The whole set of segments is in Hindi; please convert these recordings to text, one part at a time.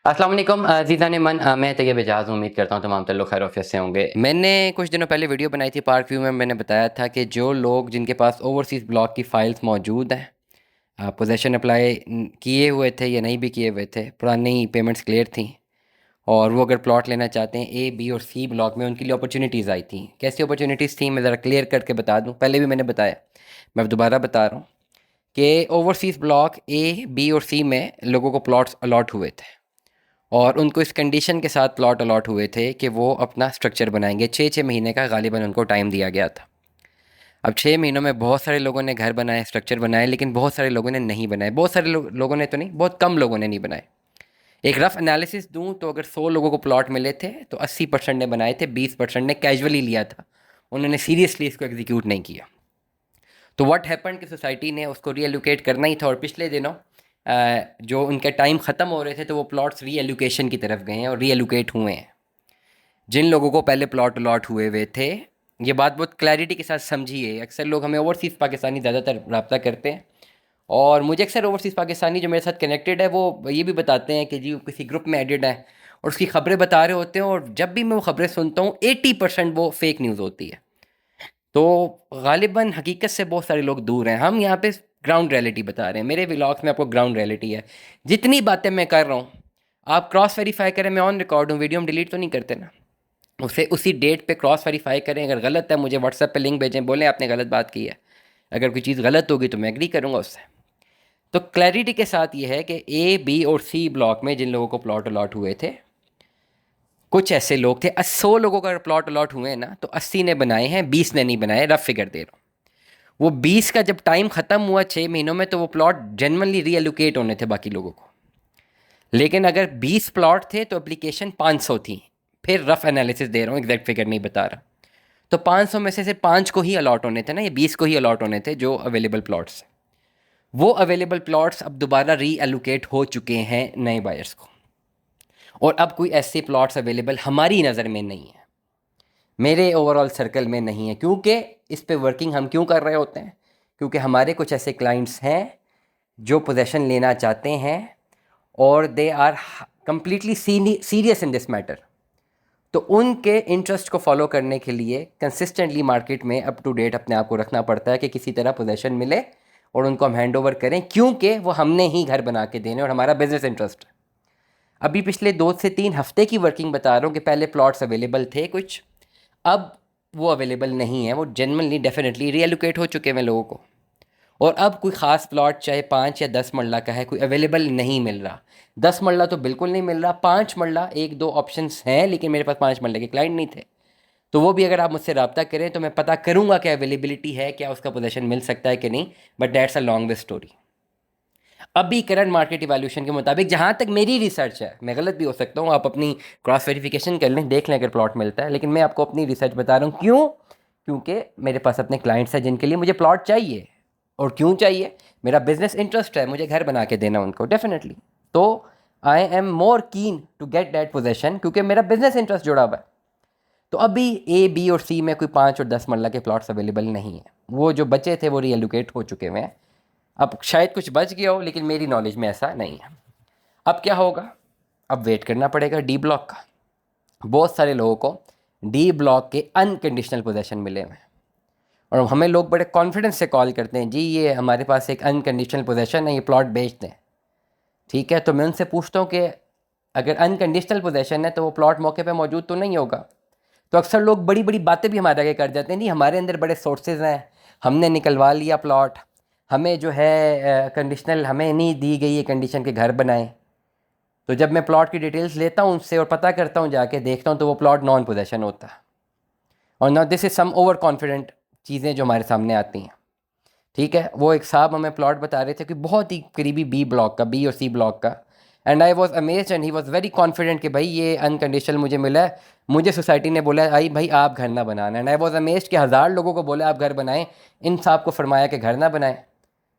अस्सलाम वालेकुम अज़ीज़ान मन मैं तैयब एजाज़ उम्मीद करता हूँ तमाम लोग खैर ऑफिस से होंगे। मैंने कुछ दिनों पहले वीडियो बनाई थी पार्क व्यू में। मैंने बताया था कि जो लोग जिनके पास ओवरसीज़ ब्लॉक की फ़ाइल्स मौजूद हैं, पोजेसन अप्लाई किए हुए थे या नहीं भी किए हुए थे, पुरानी पेमेंट्स क्लियर थी और वो अगर प्लॉट लेना चाहते हैं ए बी और सी ब्लॉक में, उनके लिए अपॉर्चुनिटीज़ आई थी। कैसी अपॉर्चुनिटीज़ थी मैं ज़रा क्लियर करके बता दूँ। पहले भी मैंने बताया, मैं दोबारा बता रहा हूँ कि ओवरसीज़ ब्लॉक ए बी और सी में लोगों को प्लॉट्स अलॉट हुए थे और उनको इस कंडीशन के साथ प्लॉट अलॉट हुए थे कि वो अपना स्ट्रक्चर बनाएंगे। 6-6 महीने का गालिबन उनको टाइम दिया गया था। अब 6 महीनों में बहुत सारे लोगों ने घर बनाए, स्ट्रक्चर बनाए, लेकिन बहुत सारे लोगों ने नहीं बनाए। बहुत सारे लोगों ने तो नहीं, बहुत कम लोगों ने नहीं बनाए। एक रफ़ एनालिसिस दूं तो अगर 100 लोगों को प्लॉट मिले थे तो 80% ने बनाए थे, 20% ने कैजुअली लिया था, उन्होंने सीरियसली इसको एग्जीक्यूट नहीं किया। तो व्हाट हैपेंड कि सोसाइटी ने उसको रीएलोकेट करना ही था और पिछले दिनों जो उनके टाइम ख़त्म हो रहे थे तो वो प्लॉट्स रीएलोकेशन की तरफ गए हैं और रीएलोकेट हुए हैं। जिन लोगों को पहले प्लॉट अलॉट हुए हुए थे, ये बात बहुत क्लैरिटी के साथ समझिए। अक्सर लोग हमें ओवरसीज़ पाकिस्तानी ज़्यादातर रब्ता करते हैं और मुझे अक्सर ओवरसीज़ पाकिस्तानी जो मेरे साथ कनेक्टेड है वो ये भी बताते हैं कि जी वो किसी ग्रुप में एडिड है और उसकी ख़बरें बता रहे होते हैं, और जब भी मैं वो ख़बरें सुनता हूँ 80% वो फेक न्यूज़ होती है। तो गालिबन हकीकत से बहुत सारे लोग दूर हैं। हम यहाँ पे ग्राउंड रियलिटी बता रहे हैं। मेरे व्लॉग्स में आपको ग्राउंड रियलिटी है। जितनी बातें मैं कर रहा हूँ आप क्रॉस वेरीफाई करें। मैं ऑन रिकॉर्ड हूँ, वीडियो हम डिलीट तो नहीं करते ना। उसे उसी डेट पे क्रॉस वेरीफाई करें। अगर गलत है मुझे व्हाट्सएप पे लिंक भेजें, बोलें आपने गलत बात की है। अगर कोई चीज़ गलत होगी तो मैं एग्री करूँगा उससे। तो क्लैरिटी के साथ ये है कि ए बी और सी ब्लॉक में जिन लोगों को प्लॉट अलॉट हुए थे, कुछ ऐसे लोग थे, 100 लोगों का प्लॉट अलॉट हुए हैं ना, तो 80 ने बनाए हैं, 20 ने नहीं बनाए। रफ फिगर दे रहा हूँ। वो 20 का जब टाइम ख़त्म हुआ 6 महीनों में, तो वो प्लॉट जेनवनली रीएलोकेट होने थे बाकी लोगों को। लेकिन अगर 20 प्लॉट थे तो एप्लीकेशन 500 थी। फिर रफ एनालिसिस दे रहा हूँ, एग्जैक्ट फिगर नहीं बता रहा। तो 500 में से सिर्फ 5 को ही अलॉट होने थे ना, ये 20 को ही अलॉट होने थे जो अवेलेबल प्लॉट्स। वो अवेलेबल प्लॉट्स अब दोबारा रीएलोकेट हो चुके हैं नए बायर्स को, और अब कोई ऐसे प्लॉट्स अवेलेबल हमारी नज़र में नहीं है, मेरे ओवरऑल सर्कल में नहीं है। क्योंकि इस पे वर्किंग हम क्यों कर रहे होते हैं? क्योंकि हमारे कुछ ऐसे क्लाइंट्स हैं जो पोजेसन लेना चाहते हैं और they are completely serious in this matter. तो उनके इंटरेस्ट को फॉलो करने के लिए कंसिस्टेंटली मार्केट में अप टू डेट अपने आप को रखना पड़ता है कि किसी तरह पोजेसन मिले और उनको हम हैंड ओवर करें, क्योंकि वो हमने ही घर बना के देने और हमारा बिजनेस इंटरेस्ट है। अभी पिछले 2 से 3 हफ्ते की वर्किंग बता रहा हूँ कि पहले प्लॉट्स अवेलेबल थे कुछ, अब वो अवेलेबल नहीं है। वो जेनवनली डेफिनेटली रीएलोकेट हो चुके हैं लोगों को, और अब कोई ख़ास प्लॉट चाहे 5 या 10 मरला का है कोई अवेलेबल नहीं मिल रहा। 10 मरला तो बिल्कुल नहीं मिल रहा, 5 मरला एक दो ऑप्शंस हैं, लेकिन मेरे पास 5 मरले के क्लाइंट नहीं थे। तो वो भी अगर आप मुझसे रब्ता करें तो मैं पता करूँगा कि अवेलेबिलिटी है क्या, उसका पोजीशन मिल सकता है कि नहीं, but that's a long way story. अभी करंट मार्केट इवैल्यूएशन के मुताबिक, जहाँ तक मेरी रिसर्च है, मैं गलत भी हो सकता हूँ, आप अपनी क्रॉस वेरिफिकेशन कर लें, देख लें अगर प्लॉट मिलता है, लेकिन मैं आपको अपनी रिसर्च बता रहा हूँ। क्यों? क्योंकि मेरे पास अपने क्लाइंट्स हैं जिनके लिए मुझे प्लॉट चाहिए। और क्यों चाहिए? मेरा बिजनेस इंटरेस्ट है, मुझे घर बना के देना उनको डेफिनेटली। तो I am more keen to get that possession क्योंकि मेरा बिजनेस इंटरेस्ट जुड़ा हुआ है। तो अभी ए बी और सी में कोई 5 और 10 मरला के प्लॉट्स अवेलेबल नहीं है। वो जो बचे थे वो रीएलोकेट हो चुके हुए हैं। अब शायद कुछ बच गया हो, लेकिन मेरी नॉलेज में ऐसा नहीं है। अब क्या होगा? अब वेट करना पड़ेगा डी ब्लॉक का। बहुत सारे लोगों को डी ब्लॉक के अनकंडीशनल पोजेसन मिले हुए हैं और हमें लोग बड़े कॉन्फिडेंस से कॉल करते हैं, जी ये हमारे पास एक अनकंडीशनल पोजेसन है, ये प्लॉट बेच दें। ठीक है, तो मैं उनसे पूछता हूँ कि अगर अनकंडीशनल पोजेसन है तो वो प्लॉट मौके पे मौजूद तो नहीं होगा। तो अक्सर लोग बड़ी बड़ी बातें भी हमारे आगे कर जाते हैं, नहीं हमारे अंदर बड़े सोर्सेज हैं, हमने निकलवा लिया प्लॉट, हमें जो है कंडीशनल हमें नहीं दी गई है कंडीशन के घर बनाएं। तो जब मैं प्लॉट की डिटेल्स लेता हूँ उनसे और पता करता हूँ, जाके देखता हूँ, तो वो प्लॉट नॉन पोजेशन होता है। और not this is some over confident चीज़ें जो हमारे सामने आती हैं। ठीक है, वो एक साहब हमें प्लॉट बता रहे थे कि बहुत ही करीबी बी ब्लॉक का, बी और सी ब्लॉक का, and I was amazed and he was very confident कि भाई ये अनकंडीशनल मुझे मिला है, मुझे सोसाइटी ने बोला आई भाई आप घर ना बनाना। एंड आई वॉज अमेज्ड कि 1000 लोगों को बोले आप घर बनाएं, इन साहब को फरमाया कि घर ना बनाएं।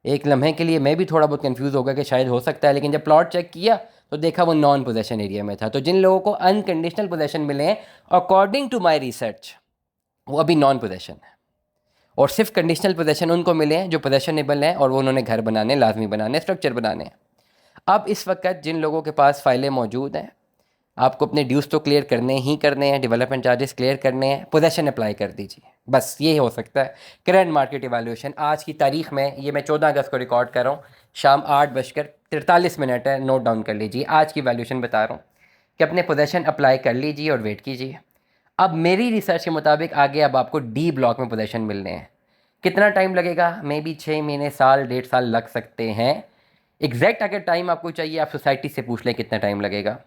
एक लम्हे के लिए मैं भी थोड़ा बहुत कंफ्यूज हो गया कि शायद हो सकता है, लेकिन जब प्लॉट चेक किया तो देखा वो नॉन पोजेशन एरिया में था। तो जिन लोगों को अनकंडीशनल पोजेशन मिले हैं, अकॉर्डिंग टू माई रिसर्च, वो अभी नॉन पोजेशन है। और सिर्फ कंडीशनल पोजेसन उनको मिले हैं जो पोजेशनेबल हैं और वो उन्होंने घर बनाने, लाजमी बनाने, स्ट्रक्चर बनाने हैं। अब इस वक्त जिन लोगों के पास फ़ाइलें मौजूद हैं, आपको अपने ड्यूज़ तो क्लियर करने ही करने हैं, डेवलपमेंट चार्जेस क्लियर करने हैं, पोजेसन अप्लाई कर दीजिए। बस ये हो सकता है। करंट मार्केट इवैल्यूएशन आज की तारीख में, ये मैं 14 अगस्त को रिकॉर्ड कर रहा हूँ, शाम 8:43 है, नोट डाउन कर लीजिए। आज की वैल्यूएशन बता रहा हूँ कि अपने पोजेसन अप्लाई कर लीजिए और वेट कीजिए। अब मेरी रिसर्च के मुताबिक आगे अब आपको डी ब्लॉक में पोजेसन मिलने हैं। कितना टाइम लगेगा? मे बी 6 महीने, साल, 1.5 साल लग सकते हैं। एग्जैक्ट अगर टाइम आपको चाहिए, आप सोसाइटी से पूछ लें कितना टाइम लगेगा।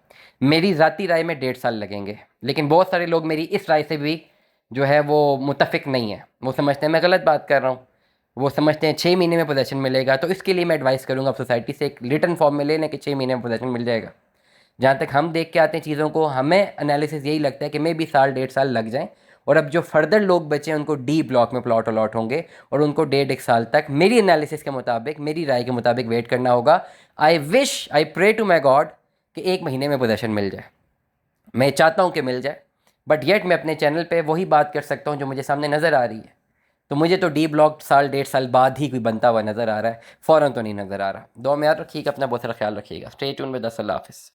मेरी ज़ाती राय में 1.5 साल लगेंगे, लेकिन बहुत सारे लोग मेरी इस राय से भी जो है वो मुत्तफिक नहीं है। वो समझते हैं मैं गलत बात कर रहा हूँ। वो समझते हैं 6 महीने में पोजेसन मिलेगा। तो इसके लिए मैं एडवाइस करूँगा आप सोसाइटी से एक रिटर्न फॉर्म में ले लें कि 6 महीने में पोजेसन मिल जाएगा। जहाँ तक हम देख के आते हैं चीज़ों को, हमें एनालिसिस यही लगता है कि मे भी साल, 1.5 साल लग जाएं। और अब जो फर्दर लोग बचे हैं उनको डी ब्लॉक में प्लॉट अलॉट होंगे और उनको 1.5 साल तक मेरी एनालिसिस के मुताबिक, मेरी राय के मुताबिक वेट करना होगा। I wish, I pray to my God कि 1 महीने में पोजेसन मिल जाए। मैं चाहता हूँ कि मिल जाए, बट येट मैं अपने चैनल पे वही बात कर सकता हूँ जो मुझे सामने नज़र आ रही है। तो मुझे तो डी ब्लॉक साल, 1.5 साल बाद ही कोई बनता हुआ नज़र आ रहा है, फ़ौरन तो नहीं नज़र आ रहा। दुआ में याद रखिएगा, अपना बहुत सारा ख्याल रखिएगा। Stay tune with us. अल्लाह हाफ़िज़।